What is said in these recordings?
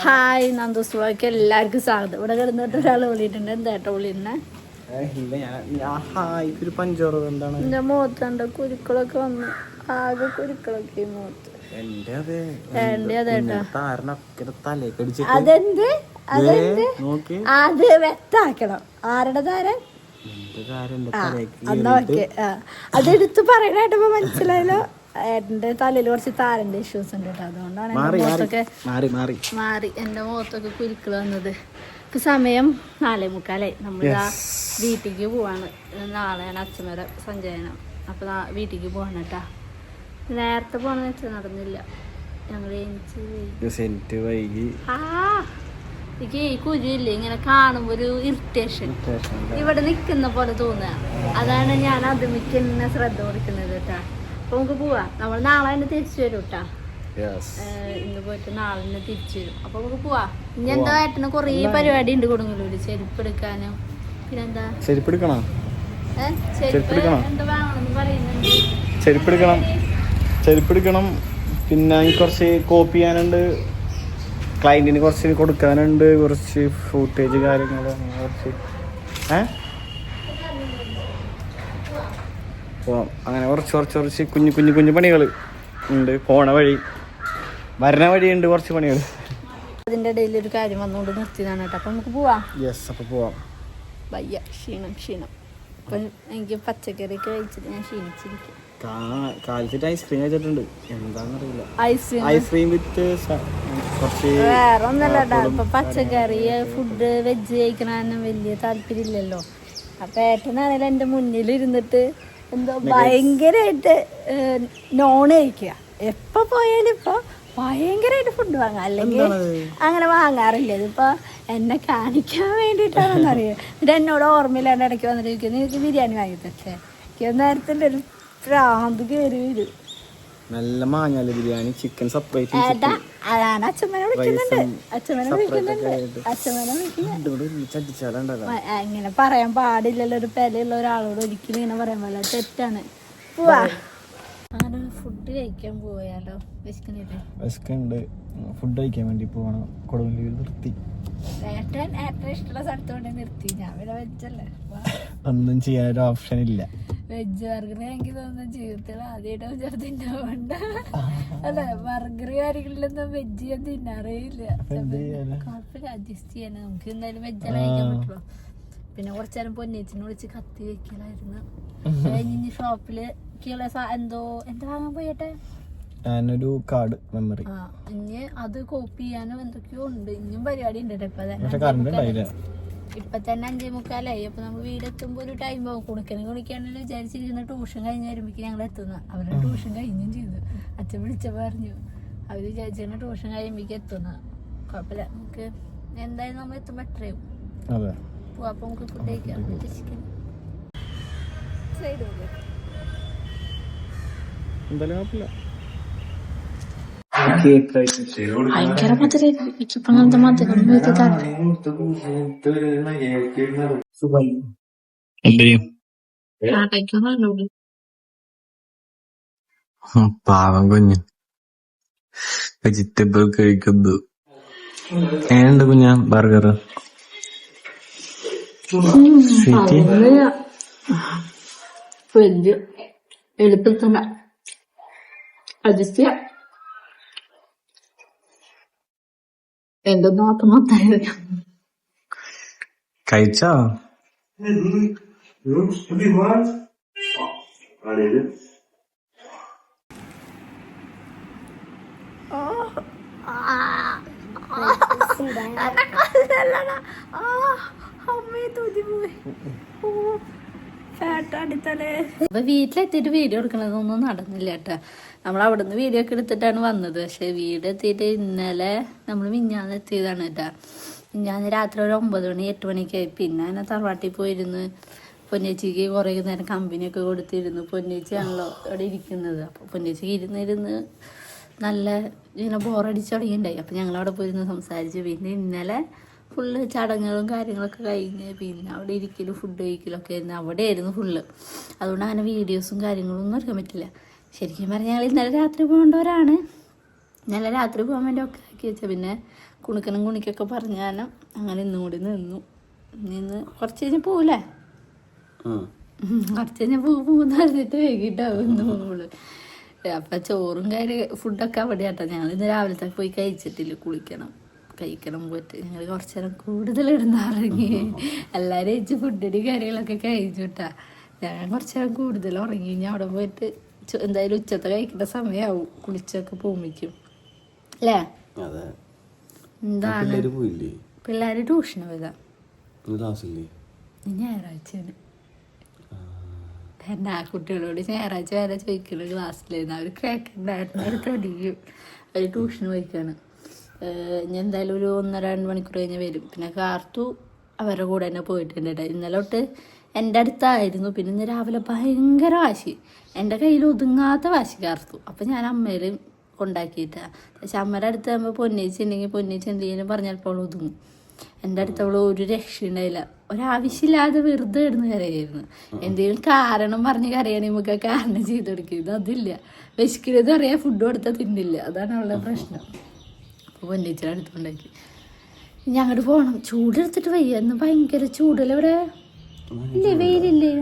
Hi നന്ദുസ്വാക്ക് എല്ലാവർക്കും സ്വാഗതം. ഇവിടെ കിടന്നിട്ട് ഒരാൾ വിളിയിട്ടുണ്ട്. എന്താട്ടോ വിളിന്നെ? എന്റെ മുഖത്തുണ്ട് കുരുക്കളൊക്കെ വന്നു, ആകെ കുരുക്കളൊക്കെ ഈ മുഖത്ത്. അതെന്ത് അത് വ്യക്താക്കണം. ആരുടെ താരം? അതെടുത്ത് പറയാനായിട്ടപ്പോ മനസ്സിലായല്ലോ. എന്റെ തലയിൽ കുറച്ച് താരന്റെ ഇഷ്യൂസ് ഉണ്ട് കേട്ടോ. അതുകൊണ്ടാണ് മാറി എന്റെ മുഖത്തൊക്കെ കുരുക്കൾ വന്നത്. ഇപ്പൊ സമയം 4:45. നമ്മളിതാ വീട്ടിലേക്ക് പോവാണ്. നാളെയാണ് അച്ഛനവരെ സഞ്ചയനം. അപ്പൊ വീട്ടിലേക്ക് പോവാണ് കേട്ടാ. നേരത്തെ പോണെന്ന് വെച്ചാൽ നടന്നില്ല. ഞങ്ങള് എനിക്ക് ഈ കുരുവില്ലേ ഇങ്ങനെ കാണുമ്പോ ഒരു ഇറിറ്റേഷൻ, ഇവിടെ നിക്കുന്ന പോലെ തോന്നുക. അതാണ് ഞാൻ അതുമിക്ക് തന്നെ ശ്രദ്ധ കൊടുക്കുന്നത് കേട്ടാ. അപ്പൊ നമുക്ക് പോവാ. നമ്മൾ നാളെ തന്നെ തിരിച്ചു വരും കേട്ടാ. ഇന്ന് പോയിട്ട് നാളെ തന്നെ തിരിച്ചു വരും. അപ്പൊ നമുക്ക് പോവാ. ഇനി എന്താ ഏട്ടന് കൊറേ പരിപാടി ഉണ്ട് കൊടുങ്ങല്ലൂര്. ചെരുപ്പ് എടുക്കാനും പിന്നെന്താ ചെരുപ്പ് എന്താ വാങ്ങണമെന്ന് പറയുന്നുണ്ട്. ചെരുപ്പ് എടുക്കണം. പിന്നെ കുറച്ച് കോപ്പി ചെയ്യാനുണ്ട്, ക്ലയന്റിന് കുറച്ച് കൊടുക്കാനുണ്ട്, കുറച്ച് ഫൂട്ടേജ് കാര്യങ്ങൾ, കുറച്ച് അങ്ങനെ കുറച്ച് കുഞ്ഞു പണികൾ ഉണ്ട്. പോണ വഴി വരണ വഴിയുണ്ട് കുറച്ച് പണികൾ. അതിന്റെ ഇടയിൽ ഒരു കാര്യം വന്നുകൊണ്ട് നിർത്തിയതാണ് കേട്ടോ. അപ്പൊ നമുക്ക് പോവാം. അപ്പൊ പോവാം. വയ്യ, ക്ഷീണം. അപ്പൊ എനിക്ക് പച്ചക്കറിയൊക്കെ കഴിച്ചിട്ട് ഞാൻ ക്ഷീണിച്ചിരിക്കും. കാലത്തിട്ട് ഐസ്ക്രീം കഴിച്ചിട്ടുണ്ട്, എന്താന്നറിയില്ല. ഐസ്ക്രീം വിത്ത് കുറച്ച് വേറെ ഒന്നല്ല കേട്ടോ. ഇപ്പൊ പച്ചക്കറി ഫുഡ് വെജ് കഴിക്കണ വലിയ താല്പര്യം ഇല്ലല്ലോ. അപ്പൊ ഏട്ടനാണേലും എന്റെ മുന്നിൽ ഇരുന്നിട്ട് എന്തോ ഭയങ്കരമായിട്ട് നോൺ കഴിക്കുക. എപ്പൊ പോയാലും ഇപ്പൊ ഭയങ്കരമായിട്ട് ഫുഡ് വാങ്ങാം, അല്ലെങ്കിൽ അങ്ങനെ വാങ്ങാറില്ല. ഇതിപ്പോ എന്നെ കാണിക്കാൻ വേണ്ടിയിട്ടാണെന്നറിയാം. എന്നിട്ട് എന്നോട് ഓർമ്മയില്ലാണ്ട് ഇടയ്ക്ക് വന്നിട്ട് ചോദിക്കുന്നത് എനിക്ക് ബിരിയാണി വാങ്ങി തരട്ടെ. എനിക്ക് നേരത്തെ ഒരു പ്രാന്ത് കയറി വരും. നല്ല മാങ്ങാല് ബിരിയാണി, ചിക്കൻ സെപ്പറേറ്റ്. അതാണ് അച്ഛമ്മനെ വിളിക്കുന്നുണ്ട്. ഇങ്ങനെ പറയാൻ പാടില്ലല്ലോ. ഒരു പെലയുള്ള ഒരാളോട് ഒരിക്കലും ഇങ്ങനെ പറയാൻ പാടില്ല, തെറ്റാണ്. പോവാ. അങ്ങനെ ഫുഡ് കഴിക്കാൻ പോയാലോ? വിശക്കുന്നുണ്ട്. ഫുഡ് കഴിക്കാൻ വേണ്ടി പോവാണ്. കൊടുങ്ങല്ലൂർ നിർത്തി. ഏട്ടൻ ഇഷ്ടമുള്ള സ്ഥലത്തോടെ നിർത്തി. ഞാൻ പിന്നെ വെച്ചല്ലേ, ഒന്നും ചെയ്യാനൊരു ഓപ്ഷൻ ഇല്ല. വെജ് ബർഗർ എനിക്ക് തോന്നുന്നു ജീവിതത്തിൽ ആദ്യമായിട്ട് ചെറുതിൻ്റെ വേണ്ട അല്ല. ബർഗർ കാര്യങ്ങളിലൊന്നും വെജ് ഞാൻ തിന്നാറേ ഇല്ല. കുഴപ്പമില്ല, അഡ്ജസ്റ്റ് ചെയ്യാൻ. നമുക്ക് എന്തായാലും വെജെല്ലാം കഴിക്കാൻ പറ്റുള്ളൂ. പിന്നെ കുറച്ചു നേരം പൊന്നേച്ചിനെ വിളിച്ച് കത്തി വെക്കലായിരുന്നു. കഴിഞ്ഞ് ഷോപ്പില് എന്താ വാങ്ങാൻ പോയിട്ടെ, ഞാനൊരു കാർഡ് മെമ്മറി. ഇനി അത് കോപ്പി ചെയ്യാനും എന്തൊക്കെയോ ഉണ്ട്. ഇനിയും പരിപാടി ഉണ്ട്. ഇപ്പൊ തന്നെ 5:45. അപ്പൊ നമ്മൾ വീടെത്തുമ്പോ ഒരു ടൈം ആവും. കുളിക്കാണെങ്കിലും വിചാരിച്ചിരിക്കുന്ന ട്യൂഷൻ കഴിഞ്ഞ് വരുമ്പോഴേക്കും ഞങ്ങൾ എത്തുന്ന. അവരുടെ ട്യൂഷൻ കഴിഞ്ഞും ചെയ്തു. അച്ഛൻ വിളിച്ചപ്പോ പറഞ്ഞു അവര് വിചാരിച്ചിരുന്ന ട്യൂഷൻ കഴിയുമ്പോഴേക്കും എത്തുന്ന. കുഴപ്പമില്ല, നമുക്ക് എന്തായാലും നമ്മൾ എത്തുമ്പോ എത്രയും പോവാ. അപ്പൊ നമുക്ക് ഫുഡ് കഴിക്കാം. ചിക്കൻ സൈഡ് ഭയങ്കര മധുരം. എനിക്കിപ്പോ അങ്ങനത്തെ മധുരം പാവം കുഞ്ഞ് വെജിറ്റബിൾ കഴിക്കുന്നു. എങ്ങനെയുണ്ട് കുഞ്ഞ ബർഗർ? എളുപ്പത്തിൽ അഡ്ജസ്റ്റ് ചെയ്യാം. എന്റെ നോട്ടം മൊത്തമായിരിക്കും. കഴിച്ചോ? അപ്പൊ വീട്ടിലെത്തിയിട്ട് വീഡിയോ എടുക്കണതൊന്നും നടന്നില്ല കേട്ടാ. നമ്മൾ അവിടെ നിന്ന് വീഡിയോ ഒക്കെ എടുത്തിട്ടാണ് വന്നത്. പക്ഷെ വീടെത്തിയിട്ട് ഇന്നലെ നമ്മൾ മിഞ്ഞാന്ന് എത്തിയതാണ് കേട്ടാ. മിഞ്ഞാന്ന് രാത്രി ഒരു 9 മണി 8 മണിക്കായി. പിന്നെ അങ്ങനെ തറവാട്ടിൽ പോയിരുന്ന് പൊന്നേച്ചിക്ക് കുറേ നേരം കമ്പനിയൊക്കെ കൊടുത്തിരുന്നു. പൊന്നേച്ചിയാണല്ലോ അവിടെ ഇരിക്കുന്നത്. അപ്പോൾ പൊന്നേച്ചിക്ക് ഇരുന്നിരുന്ന് നല്ല ഇങ്ങനെ ബോറടിച്ച് തുടങ്ങിയിട്ടുണ്ടായി. അപ്പം ഞങ്ങളവിടെ പോയിരുന്ന് സംസാരിച്ചു. പിന്നെ ഇന്നലെ ഫുള്ള് ചടങ്ങുകളും കാര്യങ്ങളൊക്കെ കഴിഞ്ഞ് പിന്നെ അവിടെ ഇരിക്കലും ഫുഡ് കഴിക്കലും ഒക്കെ ആയിരുന്നു. അവിടെ ആയിരുന്നു ഫുള്ള്. അതുകൊണ്ട് അങ്ങനെ വീഡിയോസും കാര്യങ്ങളും ഒന്നും എടുക്കാൻ പറ്റില്ല. ശരിക്കും പറഞ്ഞാൽ ഞങ്ങൾ ഇന്നലെ രാത്രി പോകേണ്ടവരാണ്. ഇന്നലെ രാത്രി പോകാൻ വേണ്ടി ഒക്കെ ആക്കി വെച്ചാൽ പിന്നെ കുണിക്കൊക്കെ പറഞ്ഞാൽ അങ്ങനെ ഇന്നും കൂടി നിന്നു. നിന്ന് കുറച്ച് കഴിഞ്ഞ് പോവില്ലേ, കുറച്ച് കഴിഞ്ഞാൽ പോകുന്ന പറഞ്ഞിട്ട് വൈകിട്ടാവും ഇന്ന് പോകുള്ളൂ. അപ്പം ചോറും ഫുഡൊക്കെ അവിടെ ആട്ടോ. ഞങ്ങൾ ഇന്ന് രാവിലത്തെ പോയി കഴിച്ചിട്ടില്ല, കഴിക്കണം പോയിട്ട് ഞങ്ങൾ കുറച്ച് നേരം കൂടുതൽ ഇറങ്ങി. എല്ലാവരും കഴിച്ച് ഫുഡിൻ്റെ കാര്യങ്ങളൊക്കെ കഴിച്ചു വിട്ടാ. ഞാൻ കുറച്ച് നേരം കൂടുതൽ ഉറങ്ങി. ഞാൻ അവിടെ പോയിട്ട് എന്തായാലും ഉച്ചത്തെ കഴിക്കേണ്ട സമയമാവും കുളിച്ചൊക്കെ പോകുമ്പോഴേക്കും അല്ലേ. എന്താണ് പിള്ളേർ ട്യൂഷന് പോയതാ, ഞായറാഴ്ചയാണ്. എൻ്റെ ആ കുട്ടികളോട് ഞായറാഴ്ച വരെ ചോദിക്കുന്നത് ക്ലാസ്സിലായിരുന്നു. അവർ കേൾക്കണ്ടായിരുന്നു, അവർ തുടങ്ങിയും അവർ ട്യൂഷന് പോയിക്കാണ്. ഞാൻ എന്തായാലും ഒരു 1-2 മണിക്കൂർ കഴിഞ്ഞ് വരും. പിന്നെ കാർത്തു അവരുടെ കൂടെ തന്നെ പോയിട്ടുണ്ട്. ഇന്നലെ തൊട്ട് എൻ്റെ അടുത്തായിരുന്നു. പിന്നെ ഇന്ന് രാവിലെ ഭയങ്കര വാശി, എൻ്റെ കയ്യിൽ ഒതുങ്ങാത്ത വാശി കാർത്തു. അപ്പം ഞാൻ അമ്മയിൽ കൊണ്ടാക്കിയിട്ടാണ്. പക്ഷെ അമ്മയുടെ അടുത്ത് ആകുമ്പോൾ പൊന്നേച്ചി ഉണ്ടെങ്കിൽ പൊന്നേച്ചി എന്തെങ്കിലും പറഞ്ഞപ്പോൾ ഒതുങ്ങും. എൻ്റെ അടുത്തവൾ ഒരു രക്ഷയുണ്ടായില്ല. ഒരാവശ്യമില്ലാതെ വെറുതെ ഇടുന്ന് കരയായിരുന്നു. എന്തെങ്കിലും കാരണം പറഞ്ഞ് കരയണമെങ്കിൽ നമുക്ക് കാരണം ചെയ്ത് കൊടുക്കുന്നത് അതില്ല. വിശക്കുന്നത് അറിയാൻ ഫുഡ് കൊടുത്താൽ തിന്നില്ല, അതാണ് അവളുടെ പ്രശ്നം. അപ്പോൾ പൊന്നേച്ചിയുടെ അടുത്തുണ്ടാക്കി ഇനി അങ്ങോട്ട് പോകണം. ചൂടെടുത്തിട്ട് വയ്യ, ഇന്ന് ഭയങ്കര ചൂടല്ലേ ഇവിടെ. ഇല്ലേ വെയിലില്ലേ,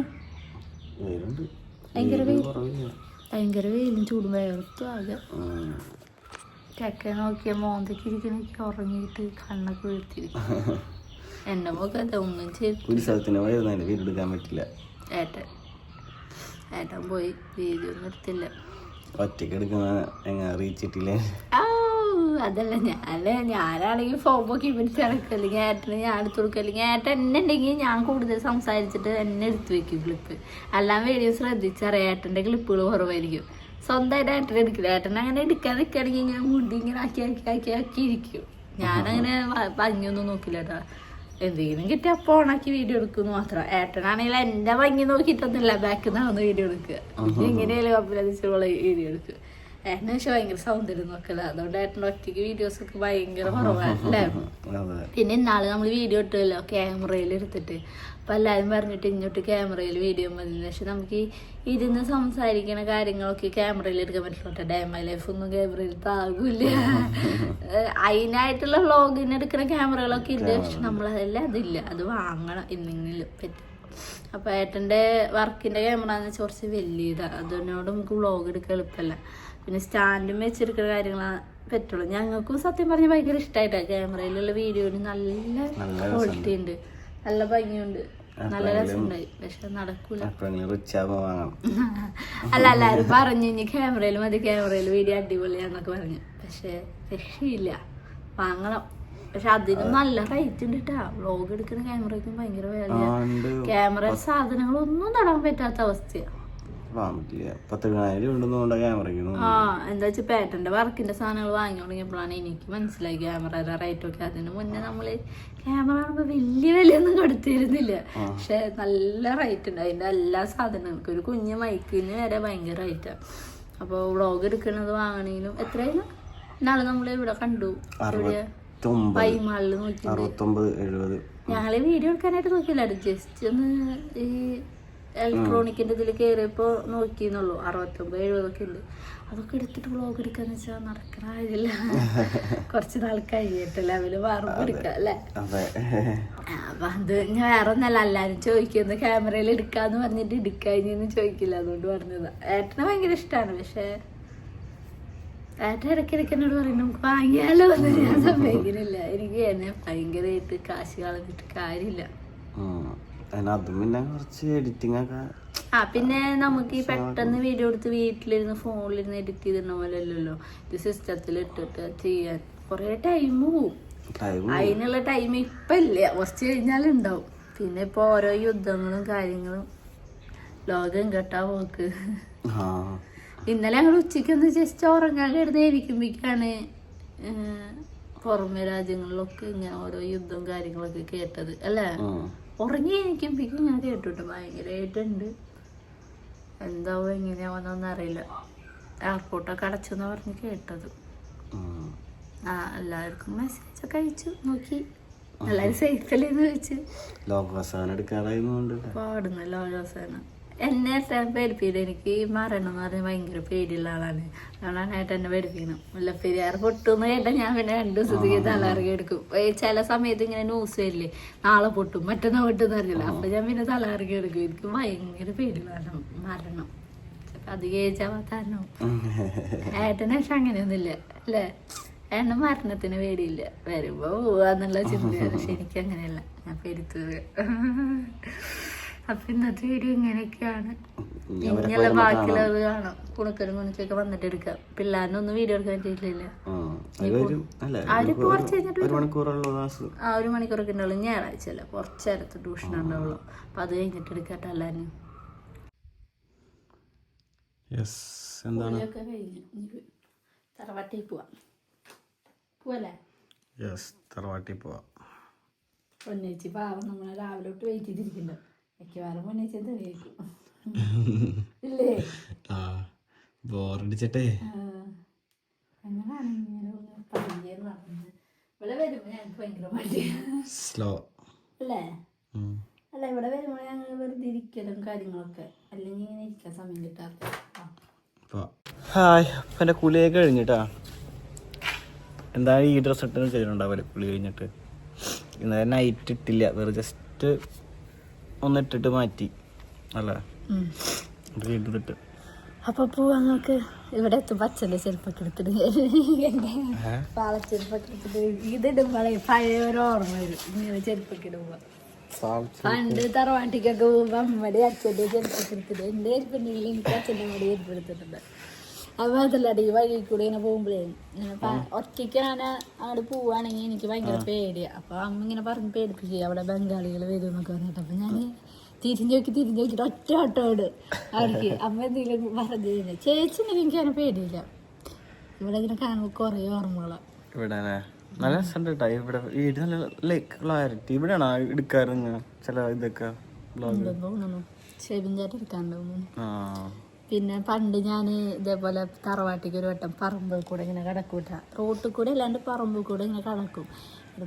ഭയങ്കര വെയിലും ചൂടും വേർത്തും ആകെ. ചക്ക നോക്കിയ മോന്തയ്ക്ക് ഇരിക്കണ ഉറങ്ങിയിട്ട് കണ്ണൊക്കെ വീഴ്ത്തിരിക്കും. എന്നെ പോക്കെ ഒന്നും ചെയ്തില്ല. ഏട്ടൻ പോയി വീഡിയോ ഒന്നും എടുത്തില്ല. അതല്ല ഞാനാണെങ്കിൽ ഫോമൊക്കെ പിടിച്ച് നടക്കും. അല്ലെങ്കിൽ ഏട്ടന് ഞാൻ എടുത്ത് കൊടുക്കും. അല്ലെങ്കിൽ ഏട്ടൻ എന്നെ ഉണ്ടെങ്കിൽ ഞാൻ കൂടുതൽ സംസാരിച്ചിട്ട് എന്നെ എടുത്ത് വെക്കും ക്ലിപ്പ്. എല്ലാം വീഡിയോ ശ്രദ്ധിച്ചറിയാം ഏട്ടൻ്റെ ക്ലിപ്പുകൾ കുറവായിരിക്കും. സ്വന്തമായിട്ട് ഏട്ടൻ എടുക്കില്ല. ഏട്ടൻ അങ്ങനെ എടുക്കാൻ നിൽക്കുകയാണെങ്കിൽ ഞാൻ മുടി ഇങ്ങനെ ആക്കി ഇരിക്കും. ഞാനങ്ങനെ ഭംഗിയൊന്നും നോക്കില്ല കേട്ടോ. എന്തെങ്കിലും കിട്ടി അപ്പോൾ ഓണാക്കി വീഡിയോ എടുക്കുന്നു മാത്രം. ഏട്ടനാണെങ്കിൽ എൻ്റെ ഭംഗി നോക്കിയിട്ടൊന്നുമില്ല ബാക്കിൽ നിന്നാണ് വീഡിയോ എടുക്കുക. ഇങ്ങനെയല്ലേ അഭിനന്ദിച്ചുള്ള വീഡിയോ എടുക്കുക. ഏട്ടന് പക്ഷെ ഭയങ്കര സൗന്ദര്യം നോക്കല. അതുകൊണ്ട് ഏട്ടൻ്റെ ഒറ്റയ്ക്ക് വീഡിയോസൊക്കെ ഭയങ്കര കുറവാണ് അല്ലേ. പിന്നെ ഇന്നാള് നമ്മൾ വീഡിയോ ഇട്ടല്ലോ ക്യാമറയിൽ എടുത്തിട്ട്. അപ്പം എല്ലാവരും പറഞ്ഞിട്ട് ഇങ്ങോട്ട് ക്യാമറയിൽ വീഡിയോ മതി. പക്ഷെ നമുക്ക് ഇരുന്ന് സംസാരിക്കണ കാര്യങ്ങളൊക്കെ ക്യാമറയിൽ എടുക്കാൻ പറ്റില്ല. ഡേ മൈ ലൈഫ് ഒന്നും ക്യാമറയിൽ താകൂല. അതിനായിട്ടുള്ള വ്ളോഗിന് എടുക്കുന്ന ക്യാമറകളൊക്കെ ഉണ്ട്. പക്ഷെ നമ്മളതെല്ലാം അതില്ല, അത് വാങ്ങണം എന്തെങ്കിലും പറ്റും. അപ്പോൾ ഏട്ടൻ്റെ വർക്കിൻ്റെ ക്യാമറ എന്ന് വെച്ചാൽ കുറച്ച് വലിയതാണ്. അതിനോട് നമുക്ക് വ്ളോഗ് എടുക്കാൻ എളുപ്പമല്ല. പിന്നെ സ്റ്റാൻഡും വെച്ചെടുക്കുന്ന കാര്യങ്ങളാണ് പറ്റുള്ളൂ. ഞങ്ങൾക്കും സത്യം പറഞ്ഞാൽ ഭയങ്കര ഇഷ്ടമായിട്ടാണ്. ക്യാമറയിലുള്ള വീഡിയോന് നല്ല ക്വാളിറ്റി ഉണ്ട്, നല്ല ഭംഗിയുണ്ട്, നല്ല രസമുണ്ടായി. പക്ഷെ നടക്കൂല. അല്ല എല്ലാവരും പറഞ്ഞു ഇനി ക്യാമറയിൽ മതി, ക്യാമറയിൽ വീഡിയോ അടിപൊളിയാന്നൊക്കെ പറഞ്ഞു. പക്ഷെ രക്ഷയില്ല, വാങ്ങണം. പക്ഷെ അതിനും നല്ല റേറ്റ് ഉണ്ട് കേട്ടാ. വ്ളോഗ് എടുക്കുന്ന ക്യാമറയ്ക്കും ഭയങ്കര വിലയാണ്. ക്യാമറ സാധനങ്ങളൊന്നും നടാൻ പറ്റാത്ത അവസ്ഥയാണ്. എന്താ വെച്ചാൽ പേട്ടന്റെ വർക്കിന്റെ സാധനങ്ങൾ വാങ്ങി തുടങ്ങിയപ്പോഴാണ് എനിക്ക് മനസ്സിലായി ക്യാമറയുടെ റേറ്റ് ഒക്കെ. അതിന് മുന്നേ നമ്മള് ക്യാമറ കാണുമ്പോ വലിയ വിലയൊന്നും കൊടുത്തിരുന്നില്ല. പക്ഷെ നല്ല റേറ്റ് ഉണ്ട് അതിന്റെ എല്ലാ സാധനങ്ങൾക്കും. ഒരു കുഞ്ഞു മൈക്കിന് വരെ ഭയങ്കര റേറ്റാണ്. അപ്പോൾ വ്ളോഗ് എടുക്കുന്നത് വാങ്ങണെങ്കിലും എത്രയായിരുന്നു. ഇന്നാള് നമ്മള് ഇവിടെ കണ്ടു, പൈമാളില് നോക്കി. ഞങ്ങള് വീഡിയോ എടുക്കാനായിട്ട് നോക്കില്ല, ജസ്റ്റ് ഒന്ന് ഈ ഇലക്ട്രോണിക്കിന്റെ ഇതിൽ കയറിയപ്പോൾ നോക്കിയെന്നുള്ളൂ. 69-70 ഉണ്ട്. അതൊക്കെ എടുത്തിട്ട് വ്ളോഗ് എടുക്കാന്ന് വെച്ചാൽ നടക്കണ കാര്യമില്ല. കുറച്ച് നാൾ കഴിയട്ടല്ലേ അവര് മാറുമ്പോ എടുക്കാം അല്ലേ. അപ്പൊ അത് ഞാൻ വേറെ ഒന്നല്ല, എല്ലാരും ചോദിക്കുന്നത് ക്യാമറയിൽ എടുക്കാന്ന് പറഞ്ഞിട്ട് എടുക്കാഞ്ഞെന്ന് ചോദിക്കില്ല, അതുകൊണ്ട് പറഞ്ഞതാ. ഏട്ടനെ ഭയങ്കര ഇഷ്ടമാണ്. പക്ഷെ ഏട്ടൻ ഇടയ്ക്കിടയ്ക്ക് എന്നോട് പറയും നമുക്ക് വാങ്ങിയാലോ എന്ന്. ഞാൻ സമ്മതിക്കുന്നില്ല. എനിക്ക് എന്നെ ഭയങ്കരമായിട്ട് കാശ് കളഞ്ഞിട്ട് കാര്യമില്ല. പിന്നെ നമുക്ക് ഈ പെട്ടെന്ന് വീഡിയോ എടുത്ത് വീട്ടിലിരുന്ന് ഫോണിലിരുന്ന് എഡിറ്റ് ചെയ്തിരുന്ന പോലെ അല്ലല്ലോ. ഇത് സിസ്റ്റത്തിൽ ഇട്ടിട്ട് ചെയ്യാൻ കുറെ ടൈം പോവും. അതിനുള്ള ടൈം ഇപ്പൊ ഇല്ല, കുറച്ച് കഴിഞ്ഞാലുണ്ടാവും. പിന്നെ ഇപ്പൊ ഓരോ യുദ്ധങ്ങളും കാര്യങ്ങളും ലോകം കേട്ടാ പോക്ക്. ഇന്നലെ ഞങ്ങൾ ഉച്ചയ്ക്കൊന്ന് ജസ്റ്റ് ഉറങ്ങാൻ കിടന്നായിരിക്കുമ്പോഴേക്കാണ് പുറമെ രാജ്യങ്ങളിലൊക്കെ ഇങ്ങനെ ഓരോ യുദ്ധവും കാര്യങ്ങളൊക്കെ കേട്ടത് അല്ലേ. ഉറങ്ങി എനിക്കുമ്പോഴേക്കും ഞാൻ കേട്ടു ഭയങ്കരമായിട്ടുണ്ട്. എന്താവും എങ്ങനെയാവുന്നൊന്നും അറിയില്ല. എയർപോർട്ടൊക്കെ അടച്ചെന്ന് പറഞ്ഞ് കേട്ടത്. എല്ലാവർക്കും മെസ്സേജൊക്കെ അയച്ചു നോക്കി. എല്ലാവരും സേഫല്ലേന്ന് ചോദിച്ചു. ലോകവസാനം എടുക്കാറായിരുന്നു. പാടുന്നു ലോകവസാനം. എന്നെ ഏട്ടൻ പേടിപ്പില്ല. എനിക്ക് ഈ മരണം എന്ന് പറഞ്ഞാൽ ഭയങ്കര പേടിയുള്ള ആളാണ്. അതുകൊണ്ടാണ് ഏട്ടൻ എന്നെ പേടിപ്പിക്കണം. മുല്ലപ്പെരിയാർ പൊട്ടുമെന്ന് കേട്ടാൽ ഞാൻ പിന്നെ 2 ദിവസത്തേക്ക് തലകറങ്ങി എടുക്കും. ചില സമയത്ത് ഇങ്ങനെ ന്യൂസ് വരില്ലേ, നാളെ പൊട്ടും മറ്റന്നാ പൊട്ടും അറിയില്ല. അപ്പൊ ഞാൻ പിന്നെ തലകറങ്ങി എടുക്കും. എനിക്ക് ഭയങ്കര പേടിയാണ് മരണം. അധികം ഏജാവാത്താനോ. ഏട്ടനെ പക്ഷെ അങ്ങനെയൊന്നുമില്ല അല്ലേ? ഏട്ടന് മരണത്തിന് പേടിയില്ല, വരുമ്പോ പോവാന്നുള്ള ചിന്തയാണ്. പക്ഷെ എനിക്ക് അങ്ങനെയല്ല, ഞാൻ പേടിത്തത്. അപ്പൊ ഇന്നത്തെ വീഡിയോ ഇങ്ങനെയൊക്കെയാണ്. ഇനിയുള്ള ബാക്കിയുള്ളത് കാണാം. കുണക്കനും കുണിക്കൊക്കെ വന്നിട്ട് എടുക്കാം. പിള്ളേരനൊന്നും വീഡിയോ എടുക്കാൻ പറ്റിയിട്ടില്ല. അവരിപ്പോ കുറച്ച് കഴിഞ്ഞിട്ട് 1 മണിക്കൂറൊക്കെ ഉണ്ടാവുള്ളൂ. ഞായറാഴ്ച അല്ല, കുറച്ച് നേരത്തെ ട്യൂഷൻ ഉണ്ടാവുള്ളൂ. അപ്പൊ അത് കഴിഞ്ഞിട്ട് എടുക്കട്ടെ. എല്ലാരും തറവാട്ടി പോവാ. പൊന്നേച്ചി പാവം നമ്മളെ രാവിലെ തൊട്ട് വെയിറ്റ് ചെയ്തിരിക്കണ്ടോ. മിക്കവാറും പൊന്നേച്ചി എന്താ കഴിക്കും ഇല്ലേ? ബോറടിച്ചിട്ടേ അങ്ങനാണ് ഇങ്ങനെ പയ്യെന്ന് പറഞ്ഞത്. ഇവിടെ വരുമ്പോ ഞങ്ങൾക്ക് ഭയങ്കര മടിയാണ്. സ്ലോ അല്ലേ? അല്ല, ഇവിടെ വരുമ്പോ ഞങ്ങൾ വെറുതെ ഇരിക്കലും കാര്യങ്ങളൊക്കെ. അല്ലെങ്കിൽ ഇങ്ങനെ ഇരിക്കാൻ സമയം കിട്ടാറില്ല. ഹായ്, അപ്പം എൻ്റെ കുളിയൊക്കെ കഴിഞ്ഞിട്ടാ. എന്തായാലും ഈ ഡ്രസ്സ് ഇട്ടെന്ന് ചെയ്തിട്ടുണ്ടാവില്ല കുളി കഴിഞ്ഞിട്ട്. ഇന്നലെ നൈറ്റ് ഇട്ടില്ല, വെറുതെ ജസ്റ്റ് ഒന്ന് ഇട്ടിട്ട് മാറ്റി. അല്ലേ? വീണ്ടും ഇട്ട്. അപ്പൊ പോവാ നമുക്ക്. ഇവിടെ എത്തുമ്പോ അച്ഛൻ്റെ ചെരുപ്പൊക്കെ എടുത്തിട്ട് പാളച്ചെരുപ്പൊക്കെ എടുത്തിട്ട് ഇതിടുമ്പോഴേ പഴയ ഒരു ഓർമ്മ വരും. ഇങ്ങനെ ചെരുപ്പൊക്കെ ഇടുമ്പോ പണ്ട് തറവാട്ടിക്കൊക്കെ പോകുമ്പോ അമ്മയുടെ അച്ഛൻ്റെ ചെരുപ്പൊക്കെ എടുത്തിട്ട് എൻ്റെ ചെരുപ്പുണ്ടെങ്കിൽ എനിക്ക് അച്ഛൻ്റെ അമ്മയുടെ ചെരുപ്പ് എടുത്തിട്ടുണ്ട്. അപ്പൊ അതല്ലാണ്ട് ഈ വഴി കൂടെ ഇങ്ങനെ പോകുമ്പോഴേ ഇങ്ങനെ ഒറ്റയ്ക്ക് അങ്ങനെ അങ്ങോട്ട് പോവാണെങ്കിൽ എനിക്ക് ഭയങ്കര പേടിയാണ്. അപ്പൊ അമ്മ ഇങ്ങനെ പറഞ്ഞ് പേടിപ്പിക്കുക, അവിടെ ബംഗാളികൾ വരും എന്നൊക്കെ പറഞ്ഞിട്ട്. അപ്പൊ ഞാൻ തിരിഞ്ഞു നോക്കിയിട്ട് ഒറ്റ ഓട്ടോട് അവർക്ക്. അമ്മ എന്തെങ്കിലും പറഞ്ഞു കഴിഞ്ഞാൽ ചേച്ചി എനിക്ക് അങ്ങനെ പേടിയില്ല. ഇവിടെ ഇങ്ങനെ കാണുമ്പോൾ കുറേ ഓർമ്മകളാണ്. ഇവിടെ നല്ല രസമുണ്ട് കേട്ടോ. ഇവിടെ വീട് നല്ല ലൈക്ക് ക്ലാരിറ്റി. ഇവിടെയാണോ എടുക്കാറുണ്ട് ചില ഇതൊക്കെ തോന്നുന്നു. ഷെബിൻചാറ്റ് എടുക്കാനുണ്ടോ? പിന്നെ പണ്ട് ഞാൻ ഇതേപോലെ തറവാട്ടിക്ക് ഒരു വട്ടം പറമ്പിൽ കൂടെ ഇങ്ങനെ കിടക്കൂട്ട. റോട്ടിൽ കൂടെ അല്ലാണ്ട് പറമ്പിൽ കൂടെ ഇങ്ങനെ കിടക്കും.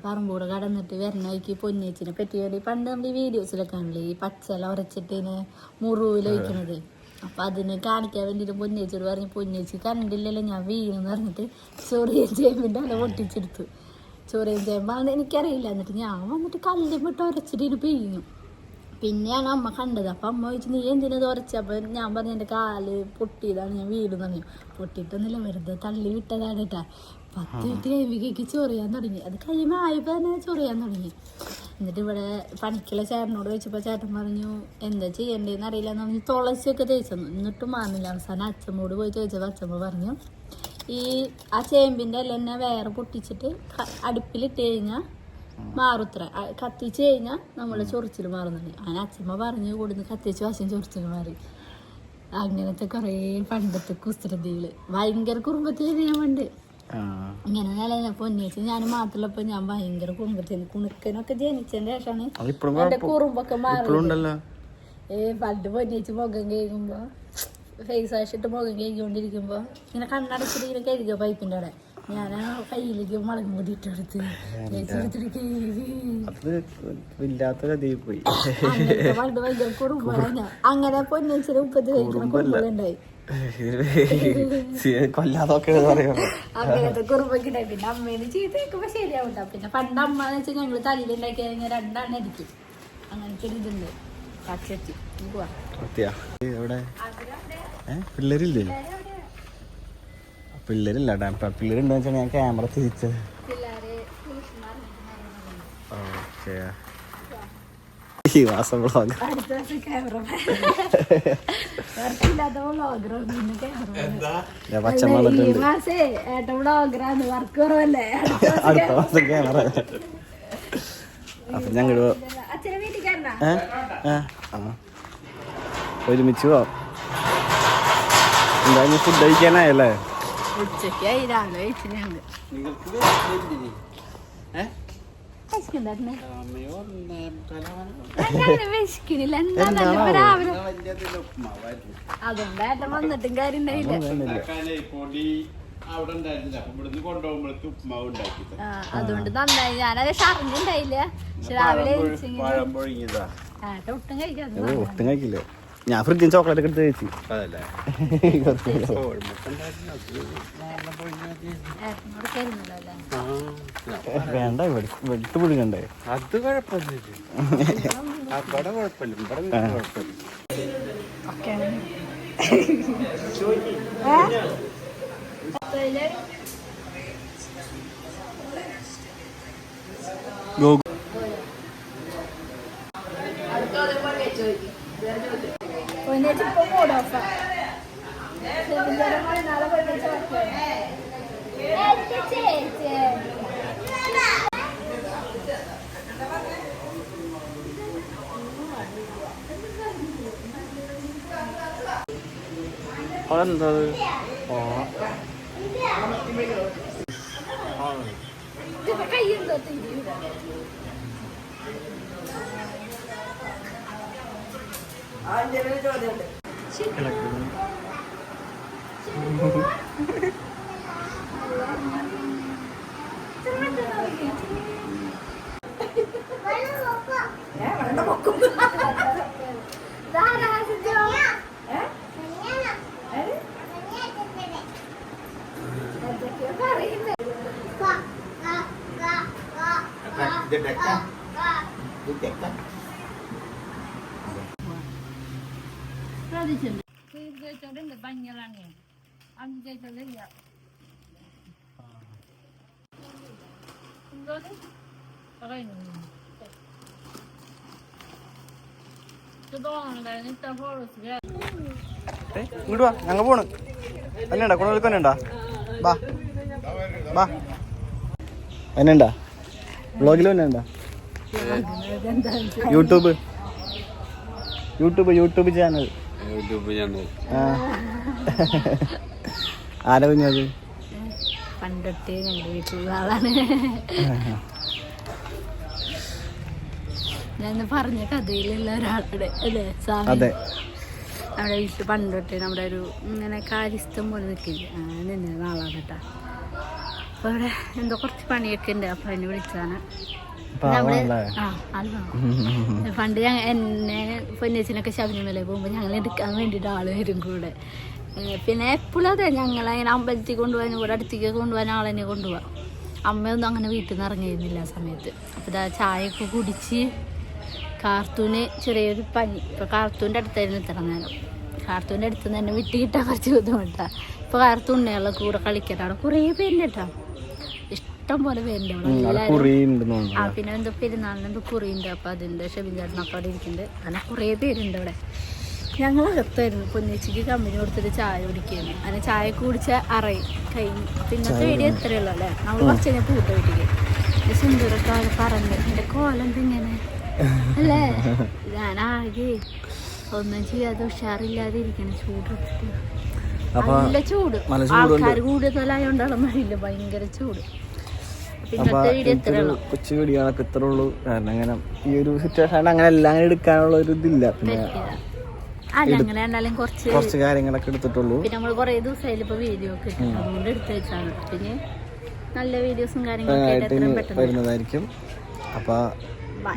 പറമ്പ് കൂടെ കടന്നിട്ട് വരുന്ന വഴിക്ക് പൊന്നേച്ചിനെ പറ്റി പണ്ട് നമ്മൾ ഈ വീഡിയോസിലൊക്കെ ആണല്ലേ ഈ പച്ചല ഉരച്ചിട്ട് ഇങ്ങനെ മുറിവിലൊഴിക്കണത്. അപ്പം അതിനെ കാണിക്കാൻ വേണ്ടിയിട്ട് പൊന്നേച്ചിയോട് പറഞ്ഞ്, പൊന്നേച്ചി കണ്ടില്ലല്ലോ ഞാൻ വീണെന്ന് പറഞ്ഞിട്ട് ചൊറിയൻ ചേമ്പിൻ്റെ അല പൊട്ടിച്ചെടുത്തു. ചൊറിയൻ ചേമ്പാണ് എനിക്കറിയില്ല. എന്നിട്ട് ഞാൻ വന്നിട്ട് കല്ലുമിട്ട് ഉരച്ചിട്ട് പിഴിഞ്ഞു. പിന്നെയാണ് അമ്മ കണ്ടത്. അപ്പം അമ്മ ചോദിച്ചു, നീ എന്തിനത് ഉരച്ചപ്പോൾ ഞാൻ പറഞ്ഞു എൻ്റെ കാല് പൊട്ടിയതാണ്, ഞാൻ വീടെന്ന് പറഞ്ഞു. പൊട്ടിയിട്ടൊന്നുമില്ല, വെറുതെ തള്ളി വിട്ടതാണ് കേട്ടാ. 10 മിനിറ്റ് കഴിയുമ്പോഴേക്ക് ചൊറിയാൻ തുടങ്ങി. അത് കഴിയുമ്പോൾ ആയപ്പോൾ തന്നെ ചൊറിയാൻ തുടങ്ങി. എന്നിട്ട് ഇവിടെ പണിക്കുള്ള ചേട്ടനോട് ചോദിച്ചപ്പോൾ ചേട്ടൻ പറഞ്ഞു എന്താ ചെയ്യേണ്ടതെന്ന് അറിയില്ല എന്ന് പറഞ്ഞ് തുളസിയൊക്കെ തേച്ചെന്നു. എന്നിട്ടും മാറുന്നില്ല. അവസാനം അച്ഛമ്മോട് പോയി ചോദിച്ചപ്പോൾ അച്ഛമ്മ പറഞ്ഞു ആ ചേമ്പിൻ്റെ എല്ലാം തന്നെ വേറെ പൊട്ടിച്ചിട്ട് അടുപ്പിലിട്ട് കഴിഞ്ഞാൽ മാറുത്ര, കത്തിച്ച് കഴിഞ്ഞാൽ നമ്മളെ ചൊറിച്ചിൽ മാറുന്നുണ്ട്. അങ്ങനെ അച്ഛമ്മ പറഞ്ഞു കൊടുന്ന് കത്തിച്ച് വശം ചൊറിച്ചിൽ മാറി. അങ്ങനത്തെ കുറേ പണ്ടത്തെ കുസൃതികള്. ഭയങ്കര കുറുമ്പത്തിയായിരുന്നു ഞാൻ പണ്ട്. ഇങ്ങനെ നല്ല പൊന്നേച്ചി ഞാൻ മാത്രമല്ലപ്പോ ഞാൻ ഭയങ്കര കുറുമ്പത്തിയായിരുന്നു. കുണുക്കനൊക്കെ ജനിച്ചതിന്റെ ശേഷമാണ് എന്റെ കുറുമ്പൊക്കെ മാറുന്നത്. പണ്ട് പൊന്നേച്ചി മുഖം കഴിക്കുമ്പോ ഫേസ് വാഷ് ഇട്ട് മുഖം കഴിക്കൊണ്ടിരിക്കുമ്പോ ഇങ്ങനെ കണ്ണടച്ചിട്ട് ഇങ്ങനെ കഴുകുക പൈപ്പിന്റെ അവിടെ. ഞാൻ ആ കയ്യിലേക്ക് മുളകും പൊടി ഇട്ടെടുത്ത് പണ്ട് ഭയങ്കര കുറുമ്പാണ്. അങ്ങനെ പൊന്നേച്ചിയുടെ 30 കഴിക്കുന്ന കുറുമ്പുകളുണ്ടായി. അങ്ങനത്തെ കുറുമ്പൊക്കെ ഉണ്ടായി. പിന്നെ അമ്മേനെ ചീത്ത കേൾക്കുമ്പോ ശരിയാവണ്ട. പിന്നെ പണ്ട് അമ്മ എന്ന് വെച്ചാൽ ഞങ്ങള് തലയിലുണ്ടാക്കി കഴിഞ്ഞാൽ 2 എണ്ണം അടിക്കും. അങ്ങനത്തെ ഒരു ഇതുണ്ട്. പച്ചത്തി പിള്ളേരില്ലേ? പിള്ളേരില്ല. പിള്ളേരുണ്ടെന്ന് വെച്ചാൽ ഞാൻ ക്യാമറ തിരിച്ചത്. ഈ മാസം വ്ളോഗ് അടുത്ത മാസം ക്യാമറ. അപ്പൊ ഞങ്ങൾ ഒരുമിച്ച് പോവാം. എന്തായാലും ഫുഡ് കഴിക്കാനായല്ലേ? ഉച്ചക്കായി രാവിലെ കഴിച്ചിട്ടുണ്ട്. വിശക്കണില്ല. എന്താ രാവിലെ അതുകൊണ്ട് ഏട്ടൻ വന്നിട്ടും കാര്യം ഉണ്ടായില്ല. അതുകൊണ്ട് നന്നായി. ഞാനത് ഷറിഞ്ഞുണ്ടായില്ല. പക്ഷെ രാവിലെ ഏട്ടൻ ഒട്ടും കഴിക്കാതെ ഒട്ടും കഴിക്കില്ല. ഞാൻ ഫ്രിഡ്ജിൽ ചോക്ലേറ്റ് ഒക്കെ എടുത്ത് കഴിച്ചു. വേണ്ട വെട്ട് പിടിക്കണ്ടേ? അത് കുഴപ്പമില്ല. അവിടെ കുഴപ്പമില്ല, ഇവിടെ കുഴപ്പമില്ല. അതെന്താ ഇങ്ങോട്ട് വാ, ഞങ്ങൾ പോണ്. തന്നെയുണ്ടാ കുണവിൽ തന്നെയുണ്ടാ? ബാ ബാ. തന്നെയുണ്ടാ? വ്ളോഗിൽ തന്നെയുണ്ടാ? YouTube channel. ആ ആരാ കുഞ്ഞത്? പണ്ടൊട്ടേ ഞങ്ങളുടെ വീട്ടിലുള്ള ആളാണ്. ഞാൻ പറഞ്ഞ കഥയിലുള്ള ഒരാളുടെ അല്ലേ സ്വാമി? അതെ. നമ്മുടെ വീട്ടിൽ പണ്ടൊട്ടേ നമ്മുടെ ഒരു ഇങ്ങനെ കാര്യസ്ഥം പോലെ നിൽക്കില്ല, നിന്നിരുന്ന ആളാണ് കേട്ടോ. അപ്പോൾ അവിടെ എന്തോ കുറച്ച് പണിയൊക്കെ ഉണ്ട്. അപ്പോൾ എന്നെ വിളിച്ചാണ്. പണ്ട് എന്നെ പൊന്നേച്ചിനൊക്കെ ശബരിമല പോകുമ്പോൾ ഞങ്ങൾ എടുക്കാൻ വേണ്ടിയിട്ട് ആള് വരും കൂടെ. പിന്നെ എപ്പോഴും അതെ, ഞങ്ങളങ്ങനെ അമ്പലത്തിൽ കൊണ്ടുപോകാൻ, ഇവിടെ അടുത്തേക്ക് കൊണ്ടുപോകാൻ ആളെന്നെ കൊണ്ടുപോകാം. അമ്മയൊന്നും അങ്ങനെ വീട്ടിൽ നിന്ന് ഇറങ്ങിയിരുന്നില്ല ആ സമയത്ത്. അപ്പോൾ ഇതാ ചായയൊക്കെ കുടിച്ച് കാർത്തൂന് ചെറിയൊരു പനി. ഇപ്പോൾ കാർത്തൂൻ്റെ അടുത്തായിരുന്നു ഇത്ര നേരം. കാർത്തൂൻ്റെ അടുത്ത് നിന്ന് തന്നെ വിട്ട് കിട്ടാൻ കുറച്ച് ബുദ്ധിമുട്ടാണ്. ഇപ്പോൾ കാർത്തു ഉണ്ണിയുള്ള കൂടെ കളിക്കട്ടാണ്. കുറേ പേരുണ്ട് കേട്ടോ, ഇഷ്ടം പോലെ പേരുണ്ട് അവിടെ. ആ പിന്നെ എന്തോ പെരുന്നാളിന് എന്തോ കുറിയുണ്ട്. അപ്പോൾ അതിൻ്റെ ഷെബിൻചാട്ടനൊക്കെ അവിടെ ഇരിക്കുന്നുണ്ട്. അങ്ങനെ കുറേ പേരുണ്ട് അവിടെ. ഞങ്ങളകത്തായിരുന്നു. പൊന്നിച്ചിക്ക് കമ്പനി കൊടുത്തിട്ട് ചായ കുടിക്കുന്നു. അങ്ങനെ ചായ കുടിച്ച അറിയും കഴിഞ്ഞു. പിന്നത്തെ വീഡിയോ എത്രയുള്ളൂ അല്ലേ? നമ്മൾ കുറച്ച് കഴിഞ്ഞാൽ പൂട്ട വീട്ടിലേക്ക് സുന്ദരക്കാർ പറഞ്ഞ് എൻ്റെ കോലം ഇങ്ങനെ അല്ലേ? ഞാനാകെ ഒന്നും ചെയ്യാതെ ഉഷാറില്ലാതെ ഇരിക്കണം. ചൂട് നല്ല ചൂട്, ആൾക്കാർ കൂടുതലായോണ്ടാണെന്ന് അറിയില്ല, ഭയങ്കര ചൂട്. പിന്നത്തെ വീഡിയോ എത്രയുള്ളൂ? കൊച്ചു വീഡിയോകളൊക്കെ ഇത്ര ഉള്ളൂ. കാരണം അങ്ങനെ ഈ ഒരു സിറ്റുവേഷൻ അങ്ങനെ എല്ലാം അങ്ങനെ എടുക്കാനുള്ള ഒരു ഇതില്ല. പിന്നെ അങ്ങനെ ഉണ്ടാലും കുറച്ച് കാര്യങ്ങളൊക്കെ എടുത്തിട്ടുള്ളൂ. പിന്നെ നമ്മൾ കുറേ ദിവസമായാലും ഇപ്പൊ വീഡിയോ ഒക്കെ അതുകൊണ്ട് എടുത്ത് വെച്ചാണ്. പിന്നെ നല്ല വീഡിയോസും കാര്യങ്ങളൊക്കെ വരുന്നതായിരിക്കും. അപ്പൊ ബൈ.